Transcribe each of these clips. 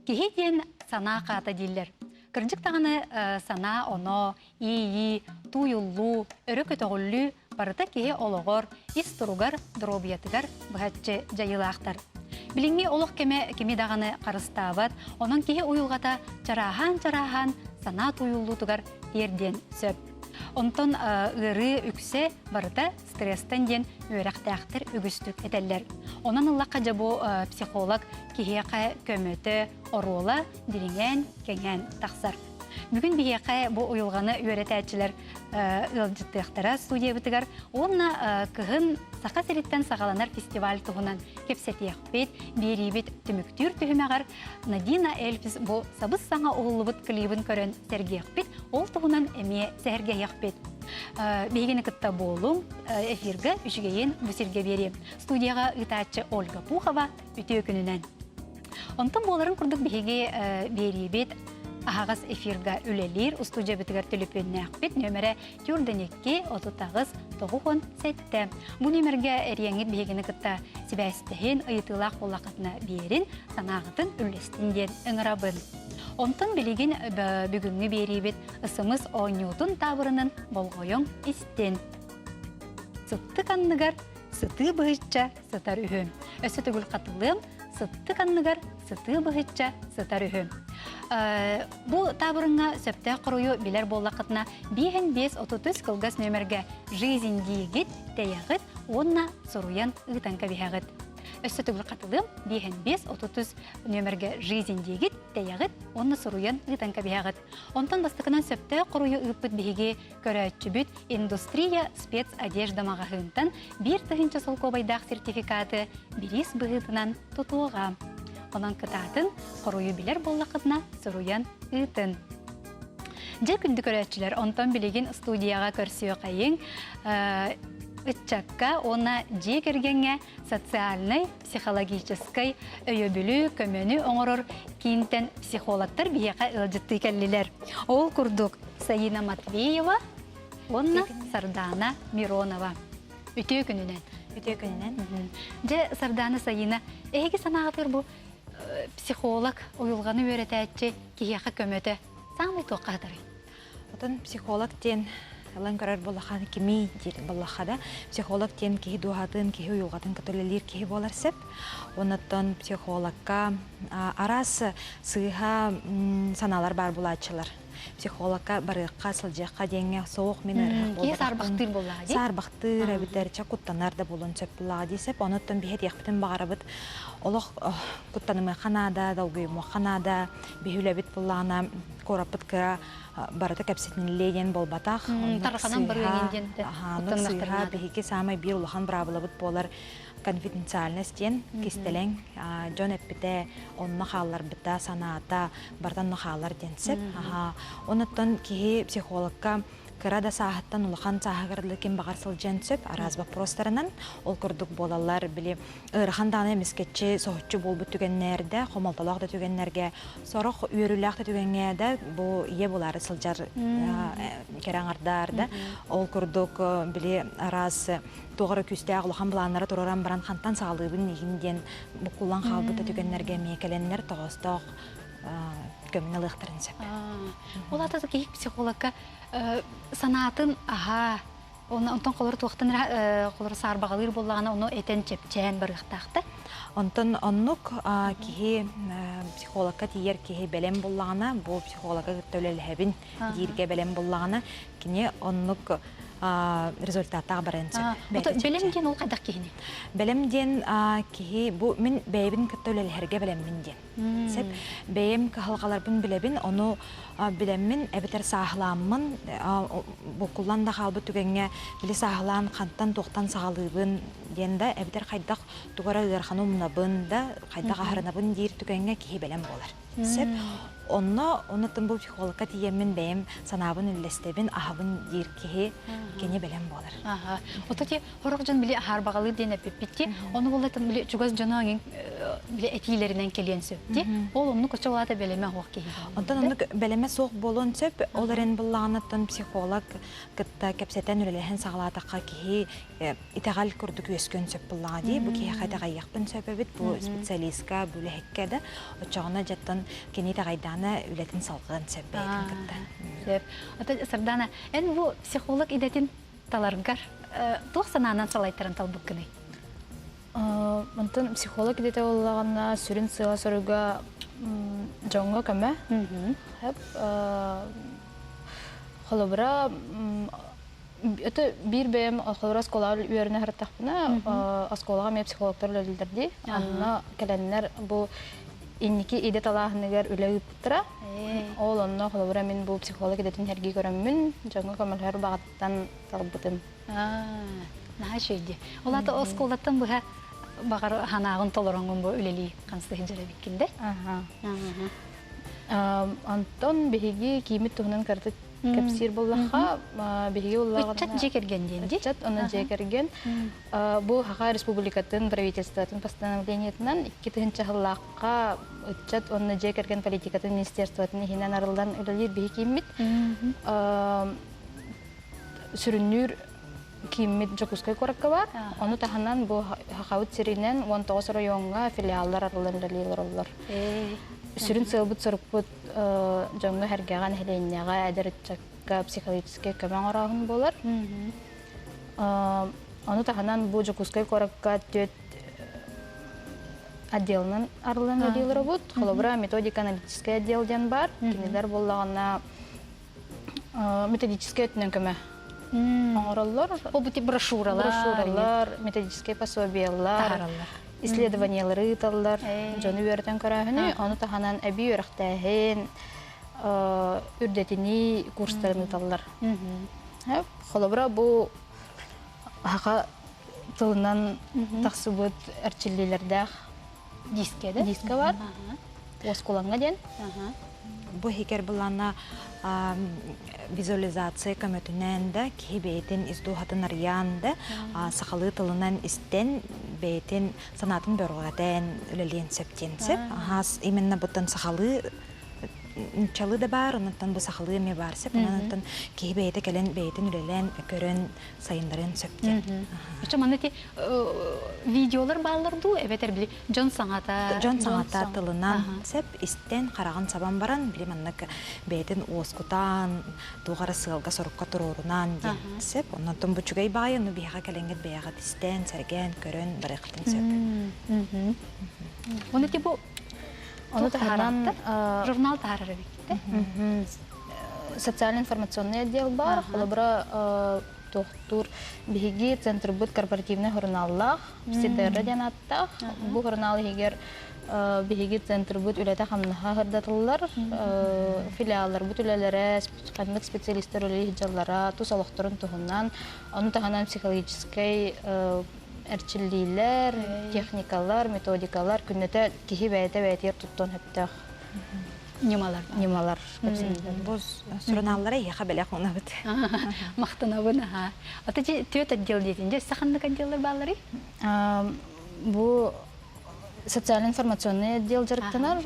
Кихиден сана қата дейлер. Кыржык тағаны сана оно, ии, туюллу, өрі көтіғіллі, барыта кихи олығыр, истыругар, дробиятыгар бұхатчы жайылақтар. Билинги олық кеме дағаны қарыстабат, onun кихи уюлғата чарахан сана туюллутыгар ерден сөп. Онтон ыры үксе барыта стресстен ден өрәқтәқтір үгістік әтәллер. Онан ұллаққа жабу психолог кихияқа көмөті оруыла диринген кенген тақсар. Бүгін бігеқай бұл ұйылғаны өретәтчілер ұлжыттықтара студия бұтығар. Онна кығын сақа сереттен сағаланар фестиваль тұғынан кепсетияқ бет, бері бет түміктүр түхімеғар. Надина Эльфис бұл сабыз саңа оғылы бұт клибін көрін сәргеяқ бет, ол тұғынан әме сәргеяқ бет. Бегені күтті болуң эфирге үшігейін бүсерге берем. Студияға ұтатчы Ольга Пухова үте күнінен. Онтын боларын күрдік беге бері бет, Ағағыз эфирға үлелер, студия бітігер төліпенне ақпет нөмірі 4-2-39-9 сәтті. Бұл нөмірге әреңі бейгіні күтті себәстіхен ұйытылақ болақытына берін, санағытын үлестінден ұңырабын. Онтын білеген бүгінгі бері бет ұсымыз ойнютын табырының болғойың істен. Сұтты қанныгар, сұты бұғытша, сұтар үйім. Өсі түгіл қатылым, сұтты қанныгар, сұты бұғытша, сұтар үйім. Бұл табырыңа сөпті құруы білер болақытына 5-5-33 қылғас нөмірге жизнь дейгіт, тәйіғіт, онна сұруян ұйтанқа бейағыт. Өсі түгіл қатылым 5-5-33 нөмірге жизнь дейгіт, тәйіғіт, онна сұруян ұйтанқа бейағыт. Онтан бастықынан сөпті құруы ұйпыт бейге көрәтчі бүт индустрия спец одежда мағағынтан бір тұхынчы солқобайдақ сертификаты бірес бұғытынан тұтуыға. Онан кытатын құруы білер болақытына сұруян ұйтын. Же күнді көрәтчілер, онтан білеген студияға көрсіе қайын үтчакка, она же кергенге социальный, психологический өйі білі, көмені оңырыр кейінтен психологтар бейеқа ұлжытты кәлілер. Ол күрдік Саина Матвеева, онна Сардана Миронова. Үте күнінен. Же Сардана Саина, әйгі санағатыр бұл психолог ойылғаны өретәтчі кейеқа көмөті саңбай тоққадыры. Отын психолог тен Алан көрер болақан кеми болақада психолог тен кеhi дуғатын, кеhi ойылғатын көтөлелер кеhi болар сеп. Онаттан психологқа арасы сыйға саналар бар болачылар. Психологқа барыққа, сылжаққа денге соғық менер. Кей сарбақтыр болаға де? Сарбақтыр, әбітер чақуттанар да болын сөп болаға дейсеп. Онаттан бейет еқпітін бағарабыт. Олық құттанымы қанада, дауғымы қанада, бейхіләбіт болағына қорапыт кіра барыты кәпсетінлеген болбатақ. Тарқанан бір өңенден сыйға бейхеке самай бір ұлыған бұрабылабыт болар конфиденциальностен кестелен жон әппіте онны қалар біта саната бартан қалар денсіп. Онаттан кейі психологқа кырада сағаттан улахан сағығырлы кем бағарсыл жәнсіп, араз вопростарынан ол күрдік болалар біле ұрғанданы емескетші соғытшы бол бұт түгеннерді, қомалталақ да түгеннерге, сорық үйіріліқ да түгеннерді бұл ие болары сылжар кераңардарды. Ол күрдік біле араз тоғыры күстәғ улахан бұланары тұраран баран қантан сағалығын егінден бұқулан қалбыты түгеннерге мекеленнер тоғыстық көміне лықтырын сәп. Ол атасы кейік психологқа санатын аға, онтан қолыр туақтан қолыр сарбағалыр болағына оны әтен чәпчән біріқтақты. Онтан оннық кейі психологқа тиер кейі бәлем болағына, бұл психологқа төлеләбін дейірге бәлем болағына, кене оннық результаттағы барынсып. Бәлемден ол қайдақ кейіне? Бәлемден кейі, мен бәйбін күттөлелерге бәлеммін ден. Сәп, бәйім қалғалар бұн білебін, оны білеммін әбітер сағыламын, бұқылан да қалбы түгенге білі сағылан, қанттан тоқтан сағылығын денді, әбітер қайдақ тұғара ұйархану мұнабын да, қайдақ ағырынабын дейір түгенге кейі бәлем болар. Сәп, онытын бұл психологқа тиемін бәйім санабын үлестебін, ағабын дейір кейі кене бәлем болар. Отати хорок жан биле харбагалы дене пеппити, оны болатын биле чугаз жанагын биле этилеринен келген сөпти. Ол онны кочолата белеме хок ки. Онтан онны белеме соқ болон сөп, оларын буллаганаттан психолог кытта кепсетен үлелехен сагалатакка ки итагал курдук өскөн сөп буллагади. Бу ки хайда гайякпын сөпөбүт, бу специалистка бүле хеккеде. Очогона жаттан кини тагайдана үлетин салган сөп бэйбин кытта. Сөп. Ата Сардана, эн бу психолог идетин таларгар тух сананан салайтарын талбыккыны. Онтон психолог идете оллагана сүрүн сыга соруга жоңго көмө. Хеп холобра это бир бем холобра сколар үйөрүнө хартакпына асколага ме психологтор лөлдөрди. Анна келеннер бу инники иде талаахныгар үлөгүп тура. Ол онно холобра мен бу психолог идетин херги көрөммүн. Жоңго көмөлөр багаттан талбытым. Наха шөйді. Олаты осколдаттан бұға бағар ханағын толырыңын бұл үлелі қанысты хинжары біккілді? Антон беги кимит туһунан карты кепсир боллаха беги уллагына Үтчат жекерген дейінді? Үтчат оны жекерген. Бу Хака республикатын правительствотын постановлениятынан 2-нче хыллакка үтчат оны жекерген политикатын министерствотын хинен арылдан үлелер беги кимит. Сүрүннүр кимит жокускай коракка бар. Оны таханан бу Хакаут сиринен 19 районга филиаллар арылдан үлелер олар. Сүрін сылбыт сұрықпыт жоңғы әргеған хеленняға әдірітчакка психологический көмен орағын болар. Оны таханан бу жокускай коракка төт отделнын арылдан үлелер бұд. Холобра методика-аналитический отделден бар. Кенелер болағына методический өтінен көмі. Оңыралар. Ол бұти брошюралар, методические пособиялар, исследованиялары таллар, жоны үйерден көрәхіні, оны таханан әбі өріқтәхін, үрдетіні курстарыны таллар. Холобра бұл хақа тылынан тақсы бұд әрчілілердәқ диске бар, осколанға ден. Бу хикер булана визуализация көмөтүнәндә ки бейтин издухатын арьянда сахалы тылынан истен бейтин санатын бөргәдән үлелен септенсеп хас именно бутан сахалы чалы да бар, онтан бу сахалы ме бар сеп, онтан ки бейте келен бейтин үлелен көрөн сайындарын септен. Ача манати видеолар балларду, эбетер били Джон Саңата тылынан сеп истен караган сабан баран били маннык бейтин оскутан тугара сылга сорукка турурунан сеп, онтан бу чугай байын бияга келенгет бияга истен серген көрөн барыктын сеп. Онати бу Оны таханан журнал таарары бикте. Социально-информационный отдел бар. Холобра доктор биги центр бут корпоративный журналлах, сидерре ден аттах. Бу журнал егер биги центр бут үлете хамнаха хырдатылар, филиаллар бут үлелере, кандык специалисттер үле хиджаллара, тусалыктырын туһуннан, оны таханан психологический әрчілдейлер, техникалар, методикалар, күннеті кихи бәйті тұттон хөптіғ немалар. Бұл сұрыналары еқа бәлі қоңна бұд. Мақтана бұны. Ата төт отдел дейтінде, сақандық отделлар балары? Бұл социально-информационный отдел жарықтанар,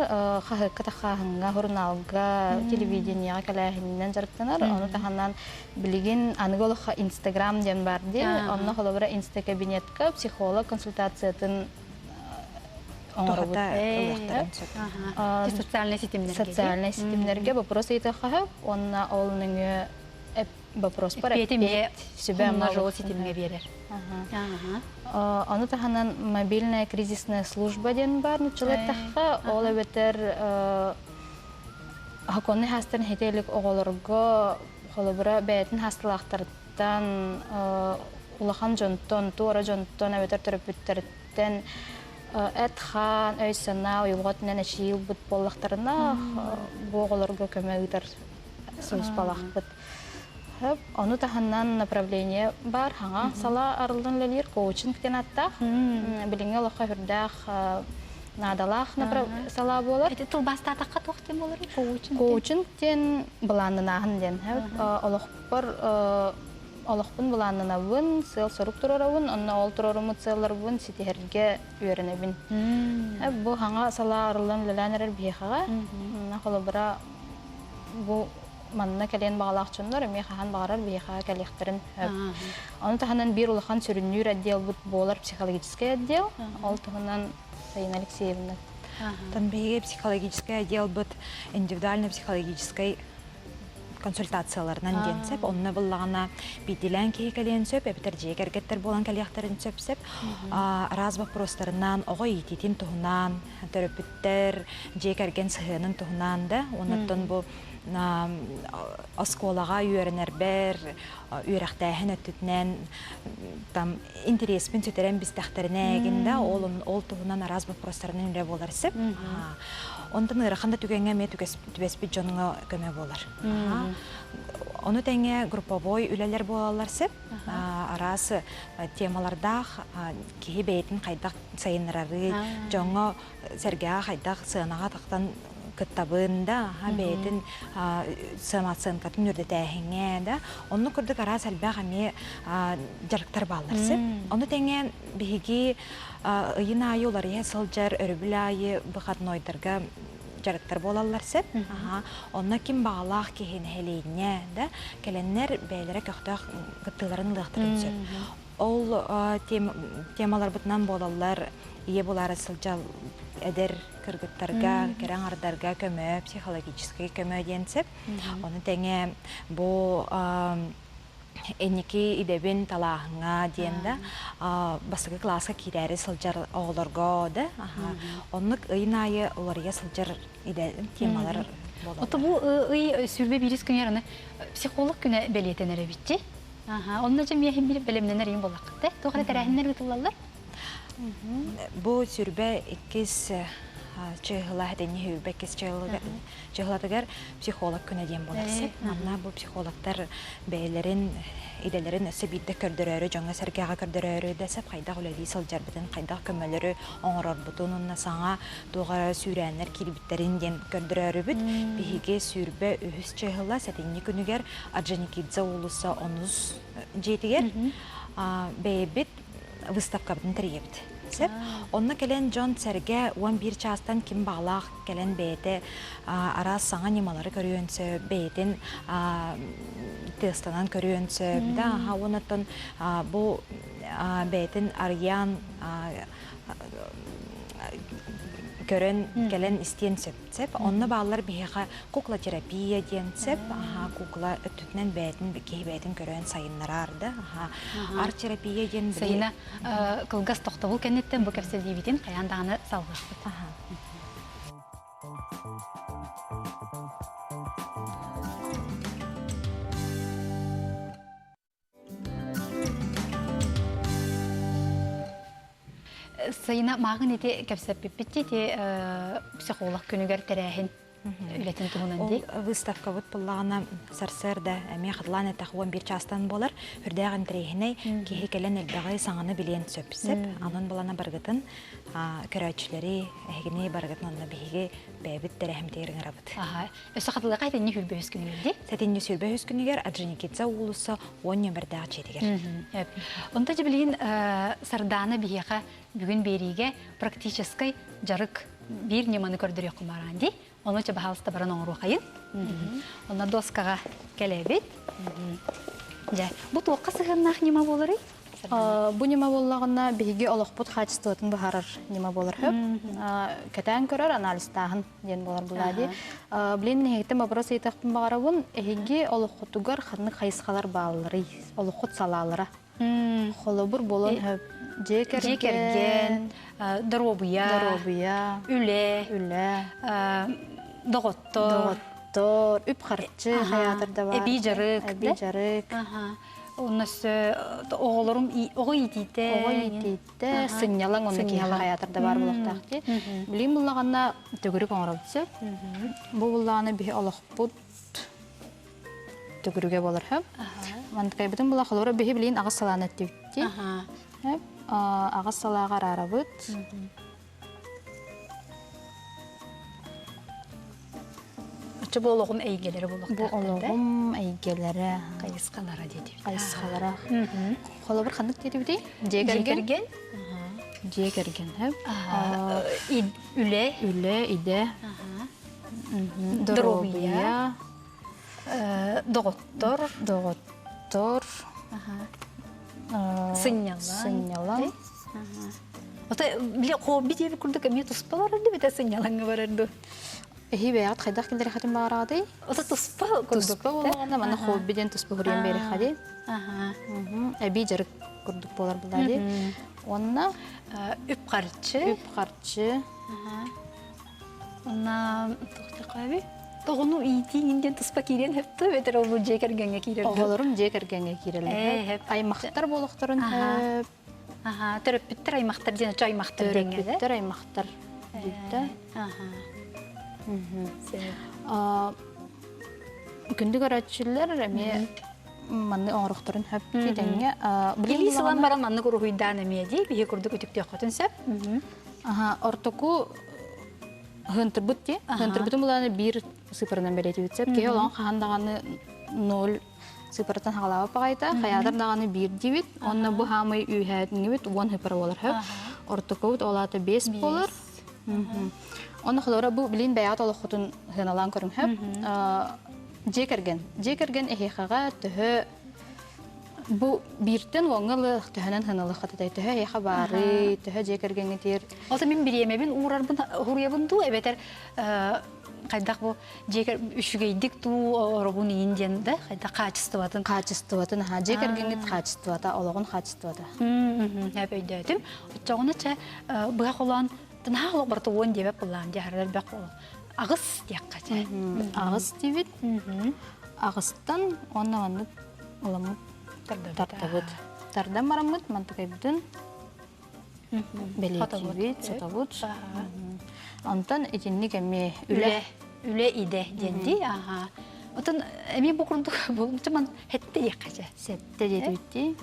катахағынға, журналға, телевиденияға кәләхіннен жарықтанар. Оны таханнан білген анығылыққа Инстаграм ден бар де. Оны қолабыра инстакабинетка психолог консультациятын оңыры бұд. Социальный сетімдерге? Социальный сетімдерге вопрос еті қағып, оны олының вопрос бар. Петімге құмна жол сетімге берер. Оны таханан мобильная кризисная служба ден бар, нучылеттаққа, ол әбетер хаконны хастарын хетелік оғылырға, қолыбыра бәйтін хастылақтарыттан, улахан жонтон, туара жонтон, әбетер түріпіттеріттен, әтхан, өйсана, ұйылғатынан әшейіл бұд боллақтарына, бұғылырға көмәгітер сұлыспалақ бұд. Оны таханнан направление бар, хаңа сала арылдан лелер коучингтен аттақ, біліңе лоқа хүрдәқ надалақ сала болар. Тұл баста атаққа тоқтен болар? Коучингтен бұланын ағын ден. Олықпын бұланын ауын, сел сұрық тұрар ауын, онна ол тұрарымы целлар ауын сетихерге үйеріне бін. Бұл хаңа сала арылдан леләнерер бейхаға, қолы бұра бұл манна кәлен бағалақчынлар, әме қахан бағарар бейха кәлектірін өп. Оны таханан бір ұлақан сүріннер отдел бұд болар психологический отдел, ол тұғынан Сайын Алексеевна. Тан биһиги психологический отдел бут индивидуальный психологический консультацияларынан денсеп, онна буллагана бидилен кеһи кален сөп, эбитер жегергеттер болан калияхтарын сөпсеп, раз вопростарынан ого ититин туһунан, төрөпүттер жегерген сыһынын туһунан да, оннан бу осколага үйөренербер, үйрәхтәһен өттүтнән там интереспен сөтерен бистәхтеренәген да, ол туһунан раз вопростарынан үре болар сеп. Ондан ыраханда түгәнгә ме түбәспит җаныңа көмә булар. Оны тәңе групповой үләләр булалар сеп, арасы темаларда кеһи бәйтен кайдак сайыннары, җаңа сәргә кайдак сынага тактан кытабында бәйтен самасын катын үрдәтәһеңә да, онны күрдек арасы әлбәгә ме жарыктар баллар сеп. Оны тәңе биһиги ыйына юлар я сылжар өрбүләйе быхатнойдырга жарыктар болалар сеп. Онна ким багалах киһин хәлейне да, кәләннәр бәйләре көктәк кытыларын лыктырып сөп. Ол темалар бутнан болалар, ие булары сылжал эдер кыргыттарга, керәң ардарга көмө, психологический көмө денсеп. Оны тәңе бу эники идебин талахыңа диенда басыгы класска кирәре сылжар оголорго да. Онлык ыйнайы оларга сылжар иде темалар болот. Ото бу ый сүрбе бирис күнәрне психолог күнә белетенере битти. Онна җем яһим билеп белемнәр ин булакты. Тугры тәрәһеннәр битуллар. Бу сүрбе 2 чыгыла дәне хүбәкес чыгыладыгар психолог күнә дигән буласы. Анда бу психологтар бәйләрен иделәрен әсә битә көрдөрәре, жаңа сәргәгә көрдөрәре дәсәп кайда үләди сылҗар битен, кайда көмәләре оңрар бутунунна саңа тугара сүрәннәр килбиттерин дигән көрдөрәре бит. Биһиге сүрбе үһүс чыгыла сәтинне күнүгәр Аджаникидзе улуса онус җетигәр бәйбит выставка битен тирәбит. Онна келен Джон Сәргә 11 частан ким баглах келен бәйте арас саңа немалары көрүөнсө бәйтен тестанан көрүөнсө да хавонаттан бу бәйтен арьян көрөн келен истен сөп. Онна баллар биһига кукла терапия денсеп, кукла өттүтнен бәйтен кеһи бәйтен көрөн сайыннарар да. Арт терапия ден Сайына кылгас токтогул кеннеттен бу кепсел дибитин каяндаганы салгышты. Сайына мағын ете кәпсәп биппетті психолог күнігер тәрәхін үлетін туғынан дей. Выставка вот бұллағына сарсырда әме қыдылан әтәқ 11 частан болар. Үрдәғын тәрәхіне кейі кәлін әлбәғай саңаны білен сөпсіп. Анын болана барғытын көрәтшілері әгіне барғытын онына бейге бәйбіт тәрәхім тегірін арабыд. Өсі қатылы қайты не хүрбе өз күнігер дей? Сәтенде сүрбе өз күнігер Аджаникидзе улысы 10 нөмірдәғ четігер. Онда жібілейін сарданы бейеға бүгін бериге практическай жарык бир неманы көрдірі құмаран дей. Оны ча бахалыста баран оңыру қайын. Оны доскаға кәләбет. Бұ тоққа сығыннақ нема болыры? Бу нема боллағына бейге олықпұт қачыстығытын бұхарыр нема болыр хөп. Кәтән көрір анализтағын ден болар бұлады. Білен нәйттен бабырас етақпын бағарабын, әйге олыққұтығар қадны қайысқалар бағалары, олыққұт салалары. Қолыбыр болын хөп. Жекерген, дробия, үле, доғыттор, үп қарчы хаятырда бар. Әбей жарык. Онысы оғылырым оғы етейді, сынялың оны кей хаятырда бар болықтақты. Білейм бұлағына түгірік оңырап түсі. Бұл бұлағына бей олық бұд түгіріге болыр хөп. Мандықай бұтын бұлақ олары бей білейін ағыз саланы өттейді. Ағыз салаға арабыд. Açı bu olağım əygələri bulaq. Bu olağım əygələri. Qayısqalara dedi. Qayısqalara. Qola bir xanıq dedi bidi? Jegergen. Jegergen. Üle. Üle, ide. Drobiya. Doğuttor. Doğuttor. Sınyalan. Sınyalan. Ота биле хобби дип курдук эми туспа барарды бите сынялаңы барарды. Эхи бәят хайдах килдер хатым багарады. Ота туспа курдук. Туспа болганда мана хоббиден туспа хурен бери хади. Аха. Эби жарык курдук болар булады. Онна Үп карчы. үп карчы. Онна тохты каби. Тогуну итиңинден туспа кирен хепти бетер ол жекергенге кирер. Оголорум жекергенге кирелер. Аймактар болохторун хөп. Аха, төрөппүттөр аймактар жана чаймактар деңге. Төрөппүттөр аймактар. Дипте. Аха. Күндүк арачылар эме манны оңрохторун хөп деңге. Били сылан баран манны куруйдан эмеди, бие курдук үтүктө хотун сеп. Аха, ортоку хынтырбытти. Хынтырбытын буланы бир сыпырынан берети үтсеп, кей олон хандаганы 0 сыпыртан хагалаба пагайта, хаядар даганы 1 дибит, онна бу хамый үйһәтин бит 10 сыпыр болар хөп. Ортоку бит олаты 5 болар. Онна хлора бу билин бәят олохотун хыналан көрүн хөп. Жекерген эхехага төһө бу биртен оңгылы төһөнөн хыналы хатыдай төһө эха бары, төһө жекергенге тер. Ото мен биремебин урарбын хуруябынду эбетер кайдак бу жекер үшүгейдик туу оробун инден да кайда Качествоватын ха жекергенге качествовата, ологон качествовата. Хәбәйдәтим. Очогына буга холан тынагы барты он дебе булан жахарлар бак агыс яккача. Агыс дибит. Агыстан онна оламы тартабыт. Тардан марамыт мантыкайбытын. Белетибит, сатабыт. Антан этинник эме үле иде денди. Аха. Отон эми бу курдук булчуман хетте яккача. Сетте дедүтти.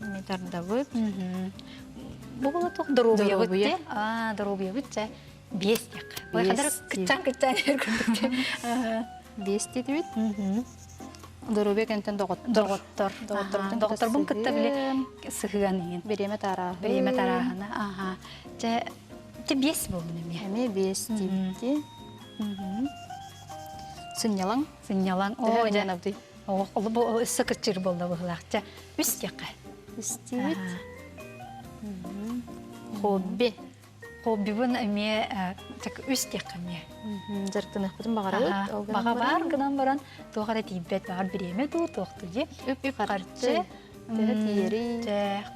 Эме тардабыт. Бу бола тох дробуябытте. Дробуябыт. Бес як. Бу кадар кычан эркүндүк. Бес дедүт. Дробуя кентен Доғыттар бұн күтті біле сығыған ең. Береме тарағына. Аха. Те бес болын еме. Әме бес дебітті. Сынялаң? Сынялаң. О, жанабды. Олы бұл үсі күтчір болды бұғылақ. Үс яққа. Үс дебіт. Хобби. Хобби бұн әме үс яққа ме. Жарықтан өкпітін бағара өт. Баға бар, гынан баран тоғара тейбет бар біреме ду тоқты же. Үп қарчы. Төхі тиері.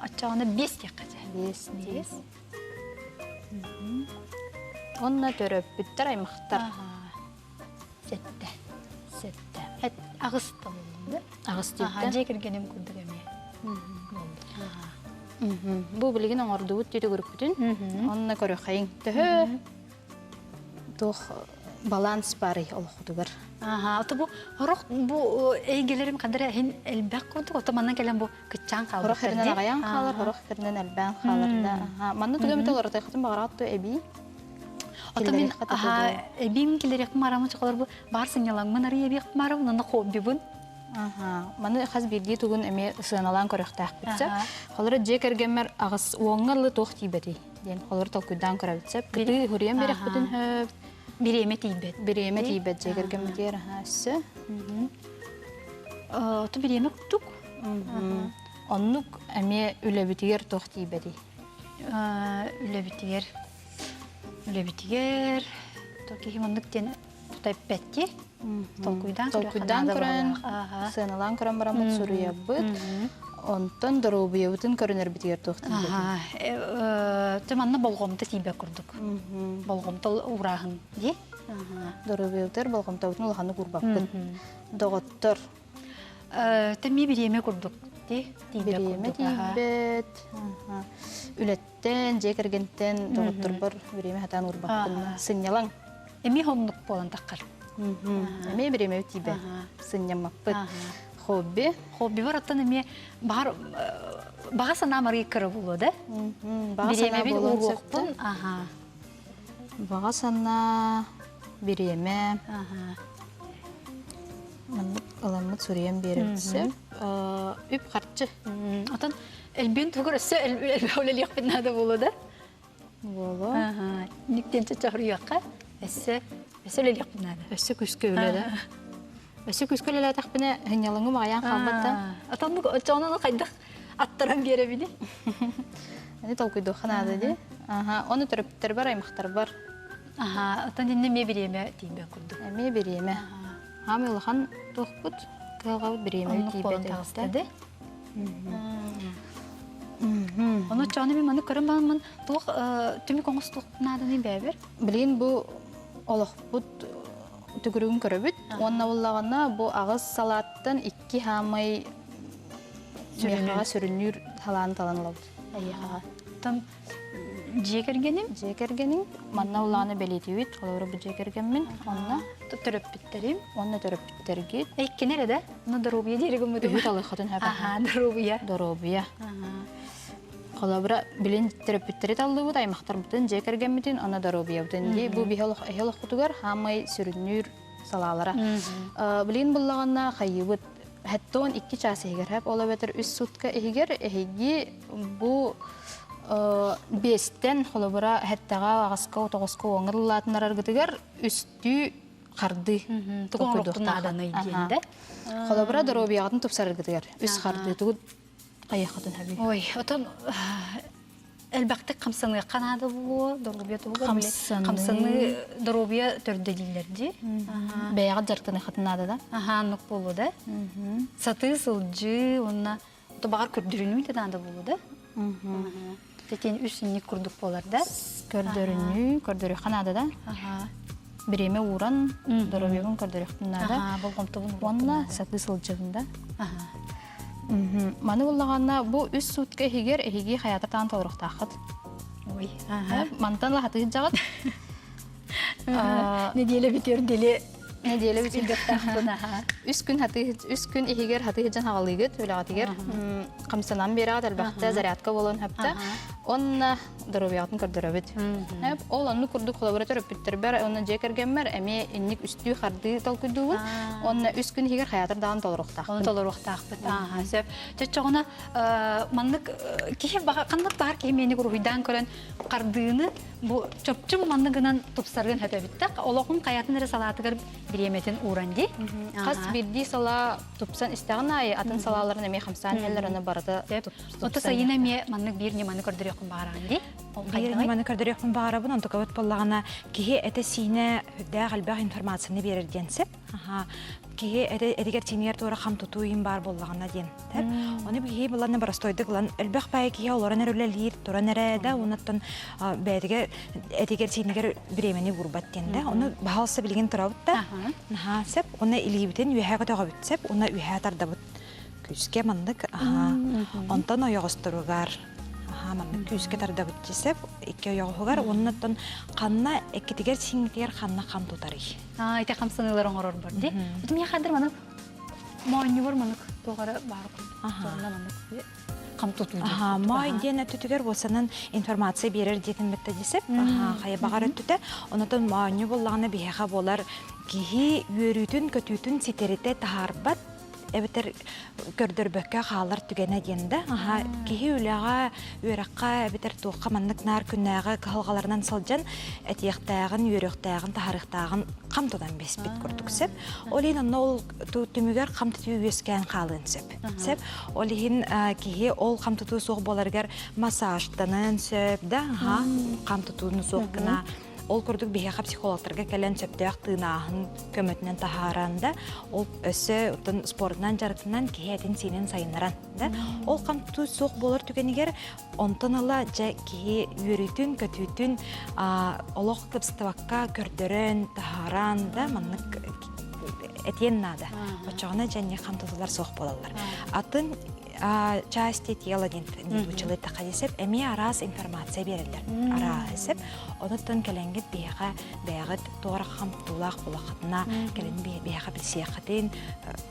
Атчағына бес яққа же. Бес дебіт. Онна төрөп бүттір аймақтар. Сетті. Әт ағысты болды. Ағыс дебіті. Жекергенім күрдік әме. Бу билигин оңорду бут дете көрүп бүтүн. Онна көрө хайын. Төхө тох баланс бары олохуду бар. Ото бу хорох бу эйгелерим кадыр хин элбак курдук. Ото маннан келен бу кычан калды. Хорох хернен агаян калар, хорох хернен элбан каларда. Манны түгөмүтө олорда хатын багаратту эби. Ото мен эбим келерек марамы чоколор бу бар сынгалаң манар эбик марам наны хобби бун. Маны хас бирди тугун эме сыналан көрөктак битсе. Холор жекергемер агыс оңгалы тох тибети. Ден холор толкудан көрөбүтсе. Кыты хурием берек бүтүн хөп. Биреме тибет. Биреме тибет жекергемдер хасы. Ото биреме тук. Оннук эме үлөбүтигер тох тибети. Үлөбүтигер. Токи химондук ден тайпетти. Толкуйдан көрөн, сыналан көрөн барамыт суруябыт. Онтон дорубуябытын көрөнөр битигер тохтун. Тыманна болгомты тийбе курдук. Болгомты урагын ди. Дорубуябытыр болгомтабытын улаханы курбаппыт. Доготтор. Теми биреме курдук ди. Биреме тийбет. Үлеттен, жекергентен доготтор бар биреме хатан урбаппын. Сынялаң. Эми хоннук болан таккар. Эме биреме тибе. Сынямаппыт. Хобби. Хобби бар аттан эме бар бага сана марый кыры болу да. Бага сана болу. Бага сана биреме. Аламыт сурем беремсе. Үп карчы. Аттан элбен тугар өсө элбеулелек бинада болу да. Болу. Никтен чачарыякка өсө элек бинада. Өсө күскө өлөдө. Өсө күскө өлөдө тахпыны хынялыңы маян калбатта. Аттан чонун кайдык аттаран бере били. Аны толкуйду ханады ди. Ага, оны төрөптөр бар, аймактар бар. Ага, атын dinle ме береме тимбе курду. Эме береме. Хамы улахан тохпут, калгабы береме Онны тибе колон де. тагыстады. Оны чаны мен маны көрөн балмын. Тук түмү коңгустук наданы бебер. Билин бу олохпут түгүрүн көрөбүт. Онна буллагана бу агыс салаттан 2 хамай мехага сүрүнүр талан таланлап. Аяга. Там жекергеним Жекергенин манна уланы белетибит, олору бу жекергенмин. Онна төрөп биттерим. онна төрөптөргит. Эккенере да. Ну дробия дерегим өтө. Үгүт алыхатын хапа. Ага, дробия. Доробия. Колабра билин терапевттери талдыбыт аймактар бутын жекергенмитин ана доробия бутын ди бу бихелох кутугар хамай сүрүнүр салалара. Билин буллаганна хайыбыт хаттон 2 час эгер хап ола бетер 3 сутка эгер эги бу бестен колабра хаттага агаска отогоска оңырлатынар аргытыгар үстү карды Тугоңроктун наданы ийгенде. Колабра доробиягатын тупсаргытыгар үс карды тугут аяқатын хаби. Ой, отон элбакты камсаны канады бу, дробия тугар. Камсаны дробия төрдө дилерди. Бәягат жарктаны хатынады да. Ага, нук болу да. Саты сылжы, онна тобагар көрдүрүнү теданда болу да. Тетен үсүнни курдук болар да. Көрдөрү ханады да. Ага. Биреме уран дробиягын көрдөрү хатынады. Ага, болгомтобун. Онна саты сылжыгында. Ага. Маны буллаганна бу 3 сутка эгер эги хаятатан толуктахат. Ой, ага. Мантан лахаты жагат. Неделе битер деле Неделе бит тахтына. 3 күн эгер хаты жан хагалыгыт өлөгатыгер камсанан берат албакта зарядка болон хапта. Онна дробиягатын көрдөрөбүт. Ол анны курдук коллаборатор өпүттөр бар, онна жекергенмер, эми инник үстү харды толкуйдугун. Онна 3 күн эгер хаятыр даган толуруктак. Оны толуруктакпыт. Ага, сөп. Чочогуна маннык кихи кандык бар ки мени куруйдан көрөн кардыны бу чөпчүм манныгынан тупсарган хөтөбүттак. Ологун каятын эре салатыгар биреметин уранди. Кас бирди сала тупсан истаган ай атын салаларын эми хамсан эллерне барда. Ота сайына ме маннык бирни маннык көрдүрөкүн баранди. Бирни маннык көрдүрөкүн барабын, онто көбөт боллагана кихи эте сине да галбак информацияны берер денсеп. Ага. Кихи эдигер тинер тора хам тутуйын бар боллагана ден. Оны кихи буланы барастойдык лан элбак бай кихи олоран эрөлелир, туран эреда, унаттан бәдиге эдигер тинер биремени бурбат денде. Оны баалса билген турабыт да. Ага, сеп, оны илибитен үйәгә тагып сеп, оны үйә тардабыт. Күскә мандык, онтан оягыстыругар. Мамын күзге тардабыт десеп, 2 оягыгар, оннаттан канна эккетигер сиңтер ханна кам тутары. Ите камсанылар оңорор бар ди. Утум я кадыр манып мооню бар манып тогара бар кылды. Манып кам тутулду. Май дене түтүгер болсанын информация берер детин бетте десеп, хая багар өттүтө, онотон мооню боллагына бияга болар кихи үйрүтүн көтүтүн ситерите таарбат. Эбетер көрдөрбөккө хаалар түгене дегенде, кихи үлага, үйракка, эбетер туукка маннык нар күннәгы калгаларынан сылжан, этияктагын, үйрөктагын, тахарыктагын камтудан беспит көрдүк сеп. Олин ол түмүгөр камтытуу үескен калын сеп. Сеп, олин кихи ол камтытуу сук боларгар массажданын сеп да, камтытууну суккына ол көрдүк бияга психологтарга келен сөптөк тынаахын көмөтүнөн тахаранда ол өсө утун спортунан жарытынан киетин сенен сайынаран да ол камтуу сук болор түгенигер онтон ала же ки үйрүтүн көтүтүн олох кыпстыбакка көрдөрөн тахаран да маннык этен нада очогона және камтуулар сук болалар атын части тела училы такадисеп эми арас информация берилер арасеп онуттан келенгет бияга тора камтуулак булакатына келен бияга билсиякатын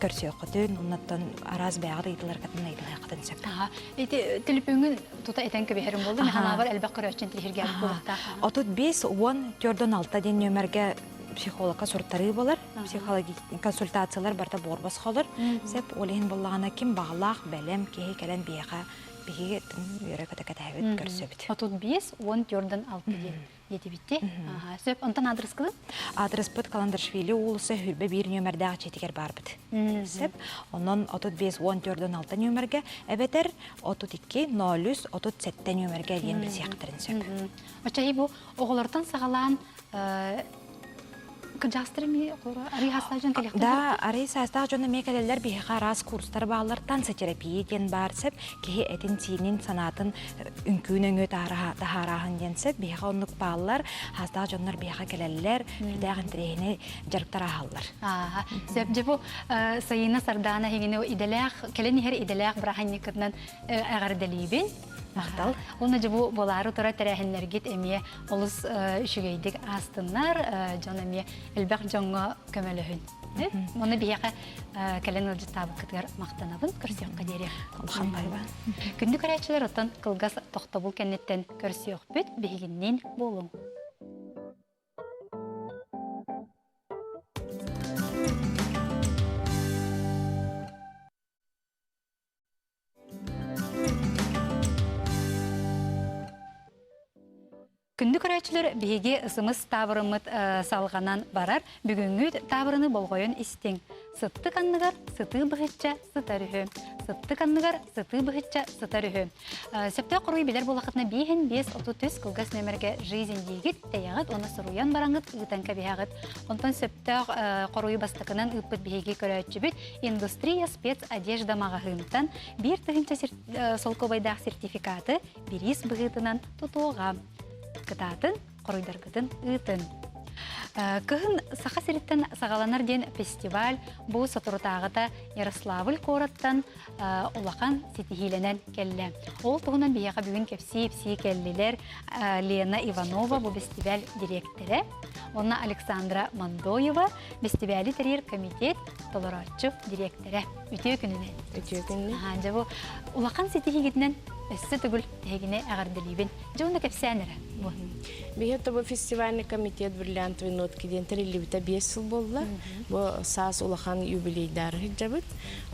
көрсөкөтүн онуттан арас бияга ыйтылар катын ыйтылакатын сеп телефонун тута этенке бехерим болду механа бар элбек көрөчүн тилергер булакта отут 5-10 төрдөн 6 ден нөмерге психологка сұрттары болар, психологи консультациялар барда борбас қалыр. Сеп, олейін болағына кем бағалақ, бәлем, кеге кәлен бияға, беге үйері көтекет әйбет көрсөбіт. Отут 5-10 төрден 6 ден дети битти. Ага, сөп онтан адрес кылып. Адрес бут Каландаршвили улысы хүрбе бир нөмердәге четигер бар бит. Сеп, онон 35-14-6 нөмерге, эбетер 32-03-37 нөмерге ден бір сияқтырын сөп. Очаһи бу оголортон сагалаан кыжастырмы ари хастажан келек. Да, ари састаг жона мекелелер бихи раз курстар баалар танса терапия ден бар сеп, кихи этин синин санатын үнкүүнөңө тахарахан ден сеп, бихи оннук баалар хастаг жоннор бихи келелер бидагын трехине жарыктара халлар. Ага, сөп жебу сайына сардана хигине иделек, келени хер иделек браханникытнан агардалибин. Мақтал. Оны жібу болары тұра тәрәхінлергет әмие олыс үшігейдік астынлар, жон әмие әлбәқ жоңға көмелі хүн. Оны бияға кәлен ұлжы табы күтігер мақтанабын көрсіоққа дере. Күнді көрәтшілер оттан қылғас тоқтобыл кәнеттен көрсіоқ бүт бейгіннен болың. Күнді көрәтшілер бейге ысымыз табырымыт салғанан барар, бүгінгі табырыны болғойын істен. Сытты қанныгар, сыты бұғытча, сытар үхі. Сытты қанныгар, сыты бұғытча, сытар үхі. Сөпті құруй білер болақытына 5-5-33 қылғас нөмірге жизен дейгіт, тәяғыт, оны сұруян бараңғыт, ұтанка бейағыт. Онтан сөпті құруй бастықынан ұппыт бейге көрәтші бүт, индустрия спец одежда мағағынтан бір тұғынша солқобайдақ сертификаты берес бұғытынан тұтуға. Кытатын, қоройдаргытын ұйтын. Кыхын сақа сереттен сағаланар ден фестиваль бұл сатырутағыта Ярославль кораттан олақан сетихиленен келі. Ол тұғынан бияға бүгін кепси келлилер Лена Иванова бұл фестиваль директоры, онна Александра Мандоева фестивалі терер комитет толоратчы директоры. Үтеу күнінен. Үтеу күнінен. Жабу олақан сетихигетінен өссі түгіл тегіне ағардылибін. Жауында кепсәнірі. Бихетті бұл фестивальный комитет бриллиантовый нотки ден тірілібіті 5 жыл болды. Бұл саас улахан юбилейдары жабыт.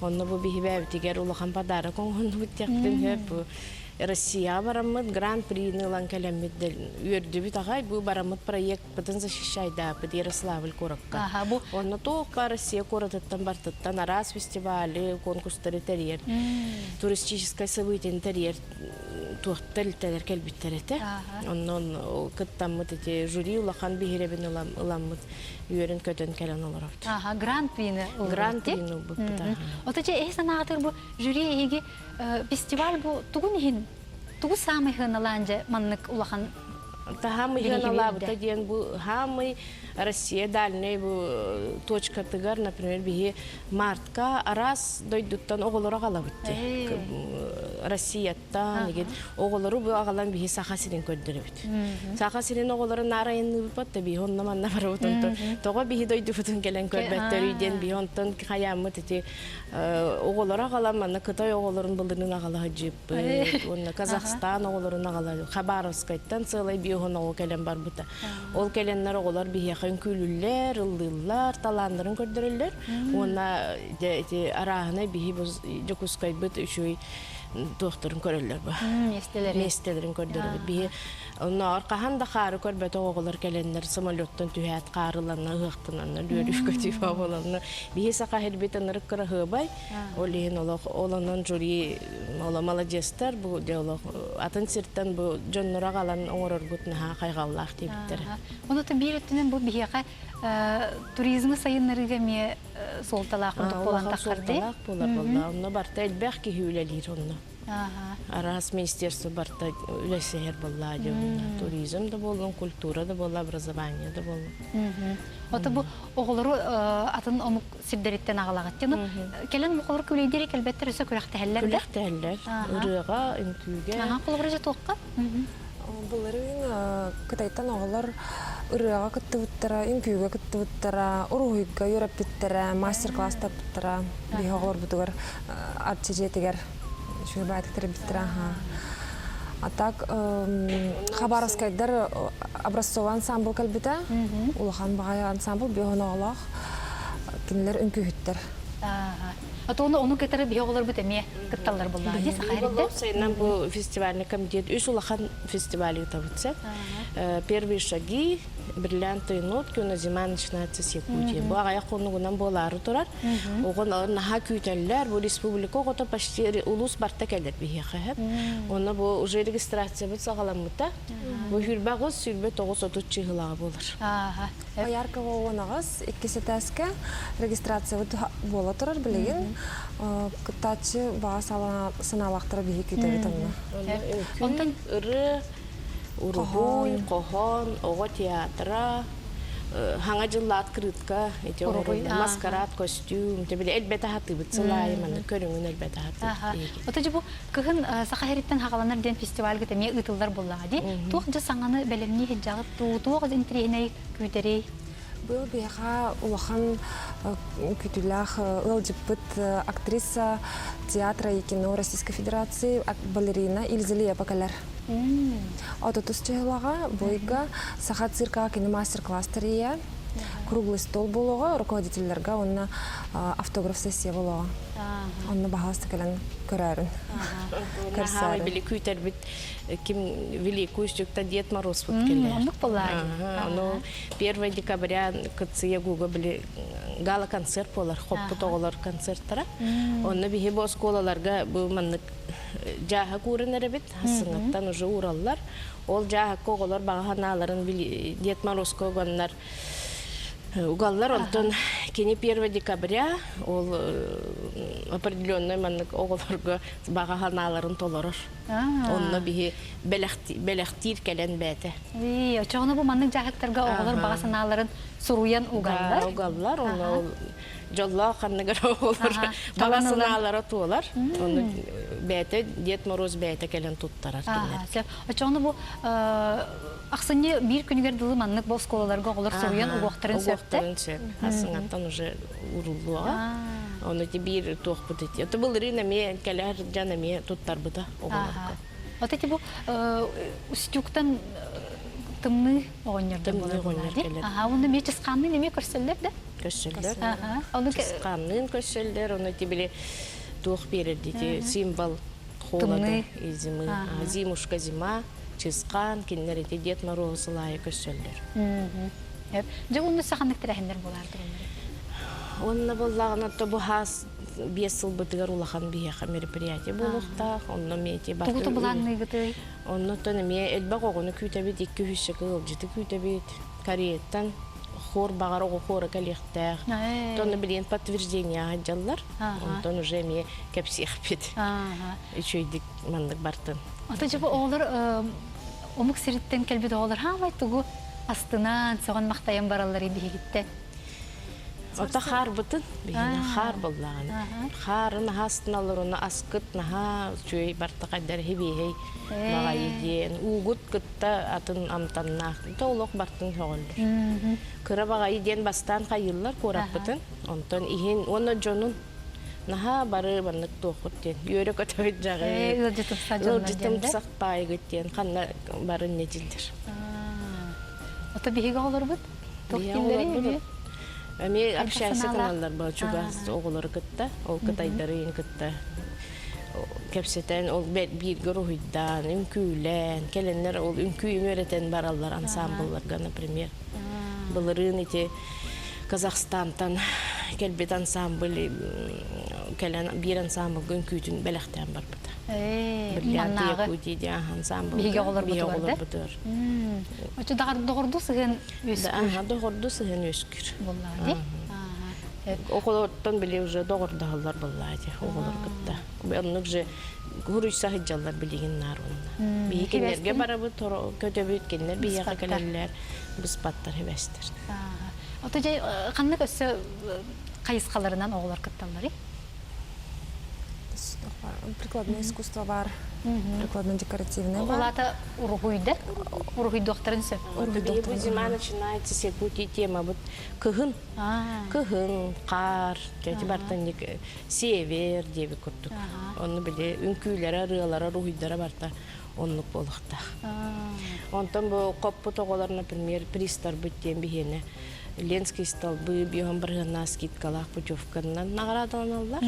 Онны бұл бихибәбітігер улахан падары коңғын бұттяқтын хөп. Россия барамыд, гран-прийны лан кәлеммет өрді біт ағай. Бұл барамыд проект бұтын защищайда бұд Ярославль кораққа. Онны тоққа Россия коратыттан бартыттан арас фестивалі, конкурстары тәрер, туристическое событие тәрер, туақтар тәлер кәлбіттер әті. Оннан кыттамыд әте жюри улахан бігеребін ұламыд үйерін көтін кәлен олар ауды. Гран-прийны ұлды. Гран-прийны бұл бұта. Отача әйсан ағатыр бұл жюри әйге фестиваль бұл тұғын ехін, тұғы самый хыналанжа маннык улахан. Хамы хыналабыта ден бұл хамы Россия дальний бұл точка тыгар, например, бігі мартка арас дойдуттан оғылыра қала бітті. Россияттан, оғылыру бұл ағалан бігі сақа сирен көрдірі бітті. Сақа сирен оғылыры нарайынны бұпатты бігі онна манна бары бұтынты. Тоға бігі дойду бұтын келен көрбәттер үйден бігі онтын қаямы тіте оғылыра ағалан манна Қытай оғылырын бұлдырын ағалаға жеп. Казахстан оғылырын ағалаға Хабаровскайттан сылай бігі оны оғы келен бар бұта. Ол келенлер оғылар бігі күлілер, ылдылар, таландырын көрдірілер. Ona arağına bihi jokускай бит үшөй докторун көрөлөр ба. Местелерин көрдөрүп биhi ona аркахан да хары көрбөт оголор келендер самолеттон түһәт карыланна ыктынанна лөрүш көтүп болонна биhi сака хербетен рыккыра хыбай олен олонон жури ола молодецтер бу диалог атын сирттен бу жоннора калан оңорор гутна кайгаллах диптер. Оны то биретинен бу бихига туризмы сайыннарыга ме солталак болан такырды. Онна барта элбэх ки хүлелир онна. Арас министерство барта үлесер болла туризм да болон, культура да болла, образование да болла. Ота бу оголору атын омук сирдереттен агалагат. Келен оголор күлейдери келбеттер өсө күрәхтәһәлләр. Күрәхтәһәлләр. Үрәгә, интүгә. Кулыбыры жатокка. Буларын Кытайдан оголор үрәгә кыттыттыра, инкүгә кыттыттыра, уруйга йөрәптеттера, мастер-класс таптыра. Би оголор бутугар арчыжетигер шүбәттер биттера. А так Хабаровскайдар образцовый ансамбль калбита. Улахан багай ансамбль бигон оголох кинлер инкүһүттер. Ата оны кетері бие олар бұт әме кытталар болды. Ди сахаридде. Сайынан бұл фестивальный комитет үс улахан фестивалі табытса. Первые шаги, бриллиантовые нотки, на зима начинается с Якутии. Бұл ағая қонуғынан болары тұрар. Оғын наға күйтелілер, бұл республика оғыта почти улус барта кәлер бейе қағып. Оны бұл уже регистрация бұд сағаламыта. Бұл хүрбә ғыз, сүрбе 9-30 чығылағы болыр. Аярка оғынағыз, еккесі тәске регистрация бола тұрар білеген. Күттачы баға саналақтыра бейе күйтәбет онына. Онтан ұры, урубуй, кохон, оға театра, хаңа жылы открытка, маскарад, костюм, тебе әлбәті хаты бұтсылай, маны көріңін әлбәті хаты. Ота жа бұл кығын сақахериттен хағаланар ден фестиваль гітеме ұтылдар боллаға. Туқ жа саңаны бәлемне хеджағып, туғыз интригіней күйдерей. Был бега улахан күтүлях ылжыппыт актриса театра и кино Российской Федерации, балерина Ильзелия Бакалер. Ототус чыгылага бойга саха цирка кино мастер-класс круглый стол болога, руководительлерге онна автограф сессия болога. Онна бахасты келен көрәрін. Хамай білі күйтер біт ким великую стюкта Дед Мороз вот келер. Онық болады. Оно 1 декабря кытсыя гуга білі гала-концерт болар, хоппы тоғылар концерттара. Онна бігі бос колаларга бұл маннық жаға көрінер бит, сыңаттан уже ураллар. Ол жаға коғылар бағаналарын Дед Мороз коғанлар угаллар, онтон кені 1 декабря ол определенный маннық оғыларға бағаналарын толырыр. Онна бігі бәләқтир кәлен бәті. Очоғына бұл маннық жағықтарға оғылар бағасаналарын сұруян угаллар. Угаллар, оны жолла қанныгар оғылар бағасаналары туылар. Оны бәті, Дед Мороз бәті кәлен туттарар. Очоғына бұл ақсыне бір күнігер дылы маннық бұл сколаларға оғылар сұруян уғақтарын сөпті. Асыңаттан уже урулуға. Оны те бір тоқ бұдыты. Это бұл рына ме кәләр жана ме туттар бұда оғыларға. Вот эти бұл стюктан тымны оғынерді Тымны оғынер Оны ме чысқанны неме көрселер, да? Көшселер. Чысқаннын көшселер. Оны те біле тоқ берер дейті символ холоды. Зимушка зима, чысқан, кенлер ете Дед Мороз лайы көшселер. Жа оны сақанлық тірәхіндер боларды олары? Онна боллағына тобу хас 5 жыл бұтығар улахан бияқа мероприятие болуқтақ. Онна мете барды. Тұғыты бұлағыны ғыты? Онна тоны ме әлбақ оғыны күйтәбет 200 ғылжыты күйтәбет. Корееттан хор бағар оғы хоры кәлектәқ. Тоны білен подтверждение ғаджалар. Онтон уже ме кәпсеқ бет. Үшөйдік мандық бартын. Ата жабы оғылар омық сіріттен кәлбет оғылар хамай тұғы астынан соған мақтайын баралары бейгітті. Ота хар бұтын, бейіне хар боллағын. Харын хастын алыр, оны аскыт, наға жөй барты қайдар хебейхей баға еден. Уғыт күтті атын амтаннақ. Тоғылық бартын соғылыр. Күрі баға еден бастан қайылар көріп бұтын. Онтан иген, оны жонын наға бары баннық тоқыт ден. Үйері көтөйт жағы. Үлжітім сақпай күттен. Қанна бары нетілдір. Ота бейге олар бұд? Тоқтелері? Ами общайся каналлар бар, чугас оғылары кытта, ол кытайдарын кытта. Кепсетен ол биргір ұйдан, үнкүйлен, келенлер ол үнкүйін өретен баралар ансамблларға, например. Бұлырын ете Казахстантан келбет ансамбль, келен бір ансамбль үнкүйдің бәліқтен бар бұда. Бірлянты Якутиде ансамбль. Бейге олар бұдыр. Очы доғырду сығын өскір? Доғырду сығын өскір. Боллады? Оғылырттан біле уже доғырдағылар боллады, оғылыр күтті. Онық же ғұрыш сағыджалар білеген нар онына. Бейкенлерге бара бұд, көтөбі өткенлер, бейеға кәлелер, біз баттар хевестер. Ота жай қаннық өсі қайысқаларынан оғылар күтталары? Прикладное искусство бар, прикладно-декоративное бар. Олата ургуйды? Ургуй докторын сөп? Бейбі зима начинается секути тема кығын. Кығын, қар, жәті бартан север дебі күрттік. Оны біле үнкүйлері, арығалары, руғыдары барта онлық болықта. Онтан бұл қоппы тоғалар, например, пристар бүттен бейені Ленский столбы, бьем баргана скидкалах путевканнан наградалар.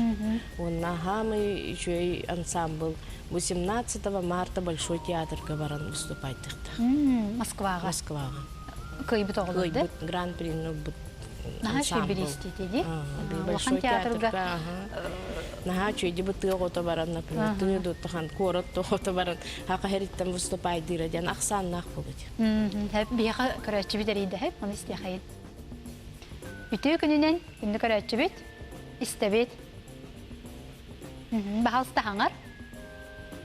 Онна хамы еще и ансамбль 18 марта Большой театрга баран выступать. Москвага. Москвага. Кыйбыт оғылды. Гран-при Наға шүй білесті деді. Большой театрга. Наға чөйді бұты оғыта баран, например, түйді ұттыған корот оғыта баран, хақа хериттен выступай дыра ден ақсаннақ болады. Бияқа көрәтші бит әрейді әп, оны істе қайын. Үті күнінен күнді көрәтші бит, істе бит. Бағалысты хаңар,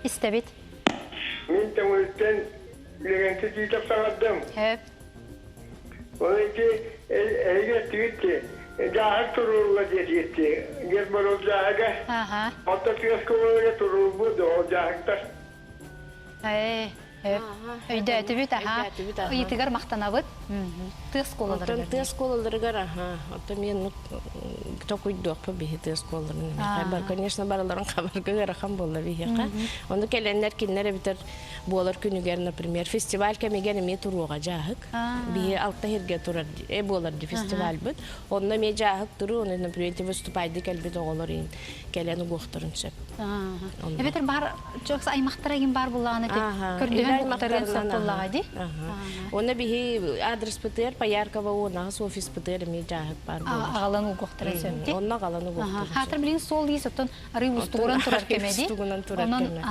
істе бит. Мен тәңілттен үлегенті дейтіп сағадым. Әп. Оны ке әлге түйітті. Жағық тұруылға жетті. Гер бұл жағыға. Отта түйес көңілге тұруыл бұды ол жағықтар. Өйді әті бүт, ұйытығар мақтанабыд. Тыз қолылыр. Тыз қолылыр ғар, мен тоқуй доқпа бейі тыз қолылыр. Конечно, бараларын қабарға ғарақан болды бейіға. Оны кәленлер кенлер бітір болар күнігер, например, фестиваль кәмеген ме тұруға жағық. Бейі алтта херге тұрар, боларды фестиваль бұд. Онда ме жағық тұру, оны, например, выступайды кәлбет оғылырын, кәлені қоқтырын сөп. Әбетір бар, жоқсы аймақтырайын бар болағаны көрдіген қоқтырын сөп болағады? Оны бейі адрес пытыр, Пояркова онағыз офис пытыр ме жағық бар болар. Ағалан қоқтырын сөпті? Онна ағалан қоқтырын сөп. Хатыр білін сол дейс, оттан арый ұстуғыран тұрар кемеді? Ұстуғынан тұрар кеме.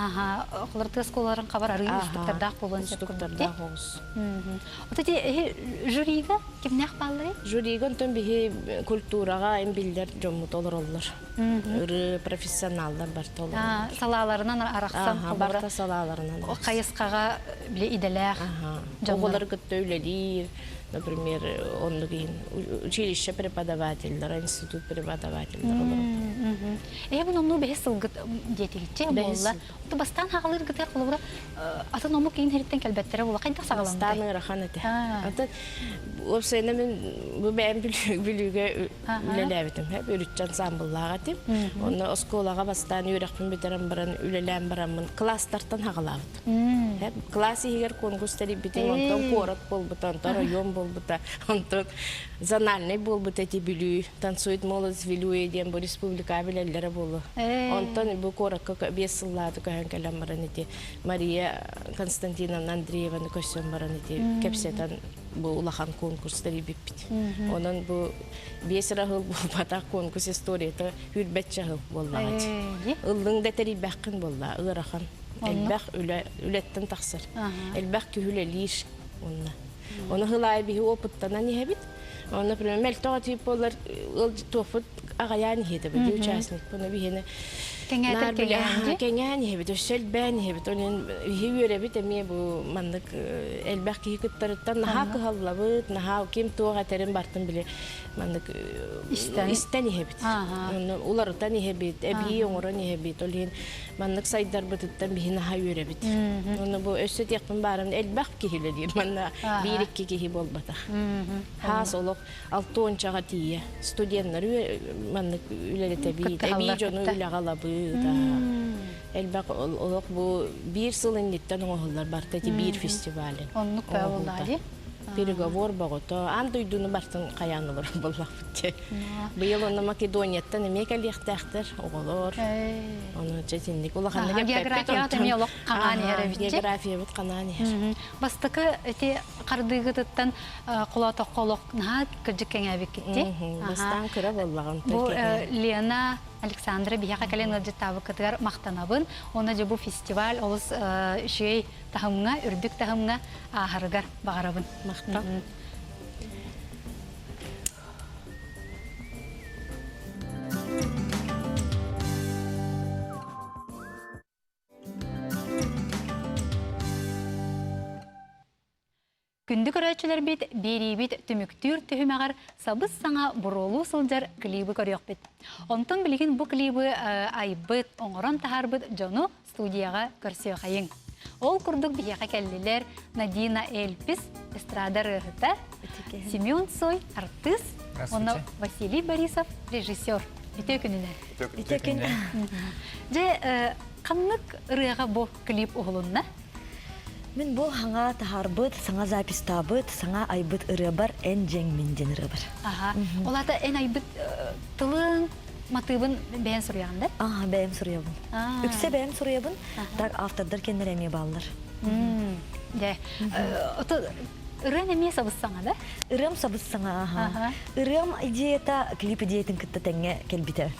Оқылар тыз қоларын қабар арый ұстуқтардақ болуын сөп көрді? Отады жюриға кемнәқ балыры? Жюриға онтан бейі культураға әмбілдер жомут олар олар. Үрі профессионалдар бар толар. Салаларынан арақсан қолары? Барта салаларынан. Қайысқаға біле иделәқ? Оғылар күтті өлелер. Например, он училище преподаватель, институт преподаватель. Я бы намного бессил детей, болла. То бастан хагалыр гитар колора. Ата наму кейін херттен калбеттері бола. Қайда сағаламды? Бастаны раханаты. Ата опсайна мен bu ben bilüge ülelebdim. Hep ürütçü ansambıllağa tip. Onu oskolağa bastan yürekten biterim baran ülelem baramın klaslardan hağalabdım. Hep klasi higer konkursları bitim ondan korat bol butan, rayon bol buta, ondan zanalne bol buta ti bilü, tansuit molaz bilü diyen bu respublika bilellere bolu. Ondan bu korat bir sılladı kahan kalam baran iti Maria Konstantina Andreevna koşan baran iti kepsetan bu ulahan konkursları bipit. Onun bu besirahıl bu batak konkurs istoriyata hürbetçahıl bollağı. Ilın deteri bakın bollağı, ırahan. Elbaq ületten taksır. Elbaq kühüleliş onunla. Onu hılay bihi oputtan ne hebit. Onu primer meltoğa tip olar tofut ağayan hedi bu участник. Bunu bihine Kenyani hebit, o selben hebit. Onun hiyure bit emi bu mandık elbaq ki hikuttarıttan naha kıhallavıt, naha kim toğa terin bartın bile mandık isteni hebit. Ularıtan hebit, ebi oğuran hebit. Olhin mandık saydar bıtıttan bihi naha yure bit. Onu bu össet yakın barın elbaq ki hiledir. Manna bir iki ki hibol bataq. Has oluk altı çağa tiye. Studiyenler mandık ülelete bit. Ebi jonu üle galabı. Elbaq oluk bu bir sılın litten oğullar bartati bir festivalin. Onluk be oğulları. Переговор багото. Ан дойдуну бартын каянылар боллак битте. Быйыл оны Македонияттан эмеке лехтехтер оголор. Оны четинник улаханна кеп. География темелок каганы херебитте. География бит кананы. Бастыкы эти кардыгыттан кулата колок на кыржыккен абик кетти. Бастан кыра боллаган. Бу Лена Александра бияка кален ылжытабы кытыгар мактанабын. Оны же бу фестиваль олус шей тахымга, үрдүк тахымга ахаргар багарабын. Мактап. Күнді көрәтшілер бет, бері бет түміктүр түхімәғар сабыз саңа бұролу сылжар клибі көрек бет. Онтын білген бұл клибі айбыт, оңыран тахар бет жону студияға көрсеу қайын. Ол күрдік бияға кәлілер Надина Эльпис, эстрада рыхыта, Семен Сой, артист, оны Василий Борисов, режиссер. Бите күнінер. Бите күнінер. Же қанлық рыға бұл клип оғылынна? Мен бұл хаңа тахарбыт, саңа запись табыт, саңа айбыт ырыбар, ән жәң менден ырыбар. Аха. Олата эн айбыт тылың матыбын бәйін сұрияғында? Аха, бәйім сұрыябын. Үксе бәйім сұрыябын, так автордар кендер әме балылар. Де. Ырын әме сабыссаңа да? Ырым сабыссаңа, аха. Ырым идеята, клип идеятын кітті тәңе келбіті.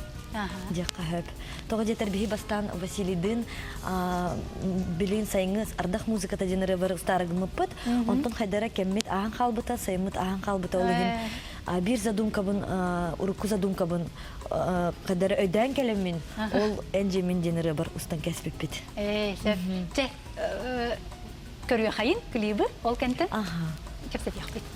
Декка хөп. Тоғы жетер бігі бастан Василийдың білейін сайыңыз ардақ музыката денері бір ұстарығын мұппыт. Онтын қайдара кәммет ағын қалбыта, сайымыт ағын қалбыта олығын. Bir задумкабын, урукку задумкабын қайдара өйдән кәлемін, ол әнжемін денері бар ұстан кәспіп бет. Те, көріе қайын, клибі, ол кәнті? Аха. Кепсет яқ бет.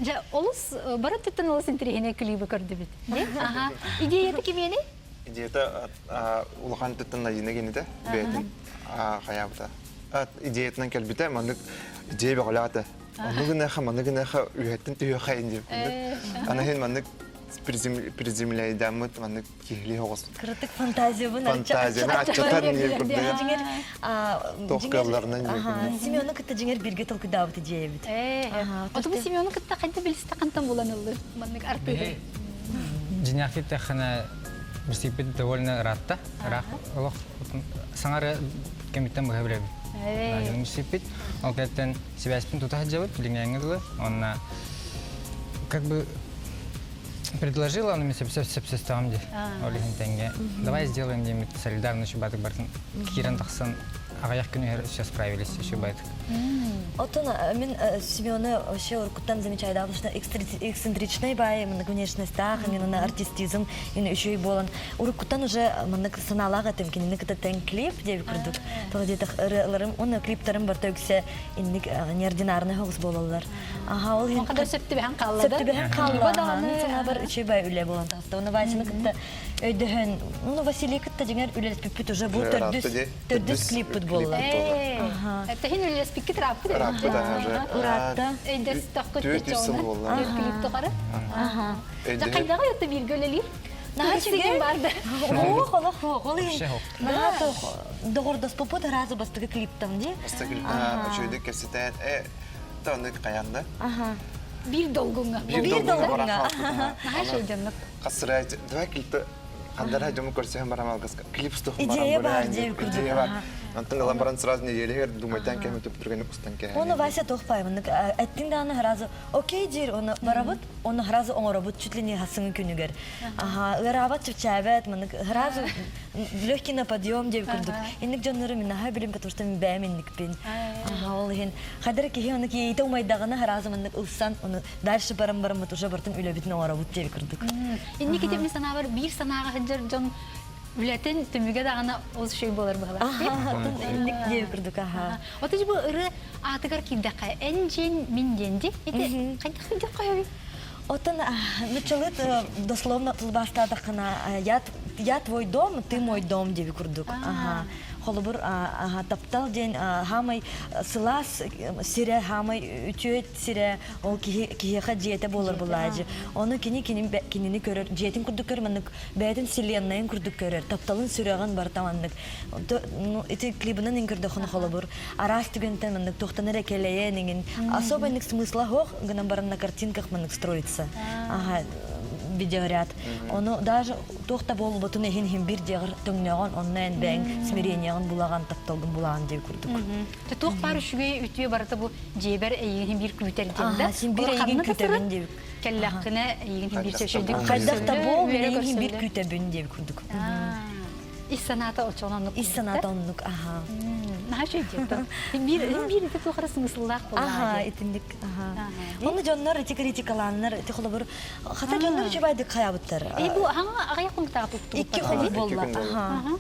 Ja, olus barat tutan olus intrihine klibi gördü bit. Aha. İdeyeti kimyeni? İdeyeti ulakan tutan najine genide betin hayabıta. İdeyetinden kelbite manlık ideye bağlata. Оны гынеха үйәттен түйәха инде. Ана хен маннык приземляйдамыт маннык кихли хоғыз. Кырытык фантазия бун. Фантазияны ачатар не күрдө. Тоққаларынан не күрдө. Семённың кытта жеңер бирге толкудабыты жейбит. Отому Семённың кытта қанта билісті қантан боланылы. Маннык артығы. Жинахи тахана бисипит довольно ратта. Рах олох саңары кемиттен бахабилеби. Бисипит ол кеттен себеспин тутах жабыт билиңеңгылы. Онна как бы предложила, он мне все ставим де. Олихин тенге. Давай сделаем где-нибудь солидарно еще батык бартын. Киран тахсан ағаяқ күні все справились еще батык. Отон, мен Семёны вообще уркуттан замечаю, что эксцентричный бай, внешность так, именно артистизм, и еще и болон. Уркуттан уже маннык саналага тем кине ката тен клип деп курдук. То где-то он клиптарын бар төгсе инник неординарный хогус болалар. Ага, ол Он када сөпті бән қаллады. Сөпті бән қаллады. Сана бар үче бай үле болан таста. Оны башыны кытта өйдөһөн. Оны Василий кытта жеңер үлелес пиппит уже бу төрдүс клип болла. Это хин үлелес пикки трапты. Рапты да уже. Уратта. Өйдес таққыт Төрт жүз жыл болды. Клип тоқары. Өйдө- Жақайдағы өтті бір гөлелер. Нағашыген барды. Доғырдас попыт разы бастығы клиптан де. Астагыл очойды кепсетен тоннык каянда. Bir dolgunga. Bir долгунга. Нағашы жонлық. Касырай два клипты Андара жому көрсем барамал кыска. Клип стох Идея бар деп күрдүк. Идея бар. Антын ламбаран сразу не елегер думайтан кем өтүп турган кустан ке. Оны Вася тоқпаймын. Әттің да аны разы окей дер, оны барабыт, оны разы оңырабыт чуть ли не хасыңы күнігер. Ырабат чүпчәбет, разы легкий на подъем деп күрдүк. Инник жонлары мен аха билим, потому что мен бәйменник бен. Ол хен. Хадыр ки оны ки ите умайдагына разы мен ылсан, оны дальше барам уже бартын үлебитне оңырабыт деп күрдүк. Инни кетеп мен сана бар bir санаға хыджыр жон Үләтен түміге дағана осы шөй болар бұғалар. Инник деп күрдүк. Оты жібі ұры атығар кейдаққа ән жен мен денді. Қайдақ үйдек қайой? Отын, началыт дословно бастадықына я твой дом, ты мой дом деп күрдүк. Холобур таптал ден хамай сылас сире хамай үтөт сире ол кихеха жете болар булажы. Оны кинини көрөр, жетин күрдүк көрмөнүк, бәдин вселенныйын күрдүк көрөр, тапталын сүрөгөн бар таманнык. Эти клибинен ингирдөхөн холобур арас түгөнтен мындык токтаныр экелее неген особо ник смысла хох, гынан барын на картинках мындык строится. Видеоряд. Оны даже тохта болу ботуна хин бир дегер төңнөгөн оннан бәң смирениягын булаган тапталдым булаган деп күрдүк. Тох бар шугай үтүе барыта бу жебер эйин бир күтер димде. Син бир эйин күтөбүн деп. Келлаккына эйин бир чөшөдүк. Кайдакта бол эйин бир күтөбүн деп күрдүк. Иссаната очононук. Иссаната оннук. Нахашый жетті. Bir ити тоқыры смысллақ болады. Итіндік. Оны жонлар ити критикаланлар, ити қолы бір... Қата жонлар жебайды қаябыттар. Бұл ағаяқ қоңтаға тұқты? Икки қолы болла.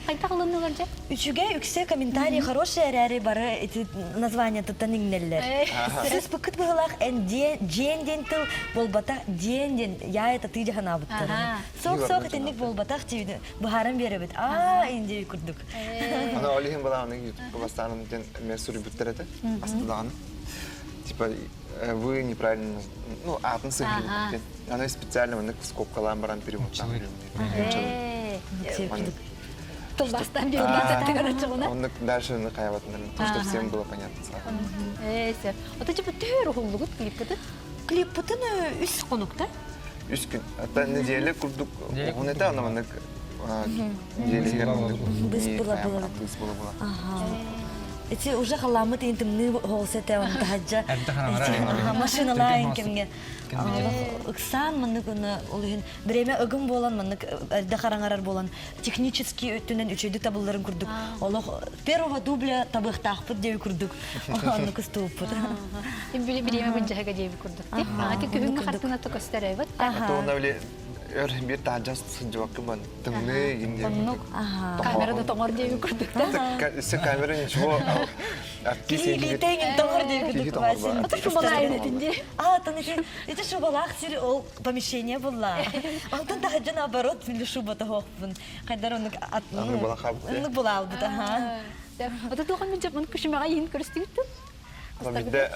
Қайта қылынылар же? Үчіге үксе комментарий хороший әрі бары ити название тұттан иңнеллер. Сіз бұкыт бұғылақ женден тыл болбата, женден я это ты жағана бұттар. Соқ итіндік болбатақ тейді бұхарын бері біт. Инде күрдік. Ана олихин бала аны YouTube бастаным ден месури бүттереді астыдағаны. Типа вы неправильно, ну атын сыграли. Она специально мындык скобкалан баран перемоттан. Толбастан берген Он дальше на каяватын, чтобы всем было понятно сразу. Ота жібі төр қолдығыт клипкеді? Клиппытын үс қонукта? Үс күн. Ата неделе күрдік. Он это ана мындык Быс была. Эти уже халамыт интимный холсете он таджа. Машиналар кемге. Иксан мындык улын время ыгым болан мындык дахарангарар болан технически өттүнөн үчөйдү табылдарын күрдүк. Олох первого дубля табыктакпыт деп күрдүк. Аны кыстууппут. Биреме бынжага деп күрдүк. Ати күбүн картына токостеребет. Bir tajas sejauh ban temne gini. Kamera tuh tongor dia ikut. Se kamera nичего. Кили тегин тongor dia ikut васин. Это что балай это? Тоники. Это что балах сири ол помещение было. Он там даже наоборот или шуба того. Когда он ну балал бы Вот это он мне жапон кушимага ин көрсөтүп. Бизде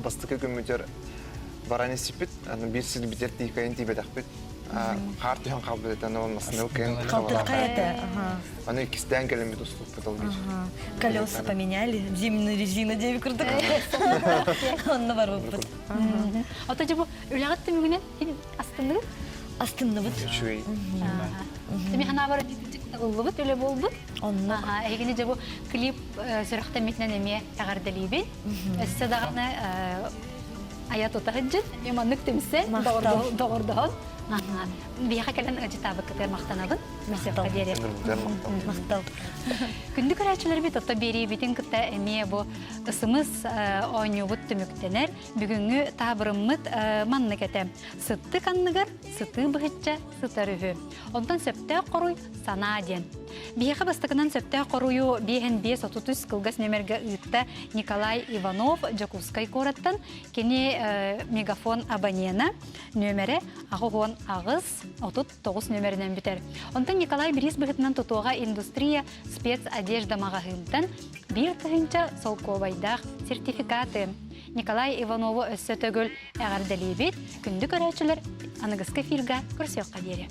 бастыкы көмүтер бараны сипит, аны бир сил битер тикайын тибедакпит. Хар түйөн кабыл этен олмасын өкен. Калтыркая. Аны икистен келемит уступ бутал бир. Колеса поменяли, зимняя резина 9 курдук. Онна бар болбут. Ата жабу үләгәтте мигенә астынды. Астынны бут. Чуй. Семи хана бар тигулбут үле булбут. Онна. Эгене жабу клип сөрәхтә митнән эме тәгәрдәлибе. Эссе даганы аят утаһыҗ, иманлык темсе, догордаган. Бияха калан ажитабы кытер мактанабын. Мәсәфә дәре. Мактал. Күндү көрәчләр бит ата бери битен кытта эме бу ысымыз ойнубут төмөктенер. Бүгүнгү табырыммыт манны кете. Сытты канныгар, сыты быгытча, сытарыгы. Ондан сөптә коруй сана ден. Бияха бастыгынан сөптә коруйу 5-5-33 кылгас номерге ытта Николай Иванов Жакускай кораттан кене мегафон абонена нөмере агыгон агыз 39 нөмеринен битер. Ондан Николай Берис быгытынан тотуга индустрия спецодежда магазинтан бир тыгынча солковайдах сертификаты. Николай Иванову өссө төгүл әгәрдәлибит күндү көрәчләр аныгыска фирга көрсөккә дире.